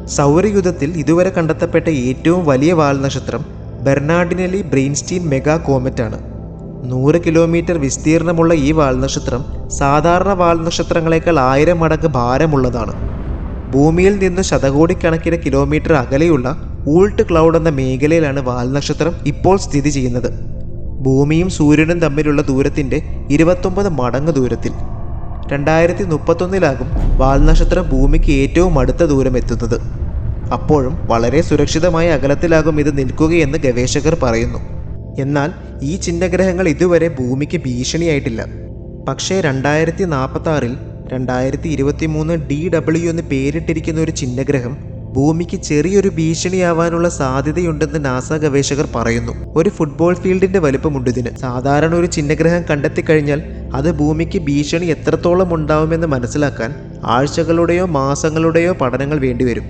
സൗരയൂഥത്തിൽ ഇതുവരെ കണ്ടെത്തപ്പെട്ട ഏറ്റവും വലിയ വാൽനക്ഷത്രം ബെർണാർഡിനെല്ലി ബ്രെയിൻസ്റ്റീൻ മെഗാ കോമറ്റാണ്. 100 കിലോമീറ്റർ വിസ്തീർണമുള്ള ഈ വാൽനക്ഷത്രം സാധാരണ വാൽനക്ഷത്രങ്ങളെക്കാൾ 1000 മടങ്ങ് ഭാരമുള്ളതാണ്. ഭൂമിയിൽ നിന്ന് ശതകോടിക്കണക്കിന് കിലോമീറ്റർ അകലെയുള്ള ഊൾട്ട് ക്ലൗഡ് എന്ന മേഖലയിലാണ് വാൽനക്ഷത്രം ഇപ്പോൾ സ്ഥിതി ചെയ്യുന്നത്. ഭൂമിയും സൂര്യനും തമ്മിലുള്ള ദൂരത്തിൻ്റെ 29 മടങ്ങ് ദൂരത്തിൽ. 2031 വാൽനക്ഷത്രം ഭൂമിക്ക് ഏറ്റവും അടുത്ത ദൂരം എത്തുന്നത്. അപ്പോഴും വളരെ സുരക്ഷിതമായ അകലത്തിലാകും ഇത് നിൽക്കുകയെന്ന് ഗവേഷകർ പറയുന്നു. എന്നാൽ ഈ ചിഹ്നഗ്രഹങ്ങൾ ഇതുവരെ ഭൂമിക്ക് ഭീഷണിയായിട്ടില്ല. പക്ഷേ 2046 2023 DW എന്ന് പേരിട്ടിരിക്കുന്ന ഒരു ചിഹ്നഗ്രഹം ഭൂമിക്ക് ചെറിയൊരു ഭീഷണിയാവാനുള്ള സാധ്യതയുണ്ടെന്ന് നാസ ഗവേഷകർ പറയുന്നു. ഒരു ഫുട്ബോൾ ഫീൽഡിന്റെ വലിപ്പമുണ്ട് ഇതിന്. സാധാരണ ഒരു ചിഹ്നഗ്രഹം കണ്ടെത്തിക്കഴിഞ്ഞാൽ അത് ഭൂമിക്ക് ഭീഷണി എത്രത്തോളം ഉണ്ടാവുമെന്ന് മനസ്സിലാക്കാൻ ആഴ്ചകളുടെയോ മാസങ്ങളുടെയോ പഠനങ്ങൾ വേണ്ടിവരും.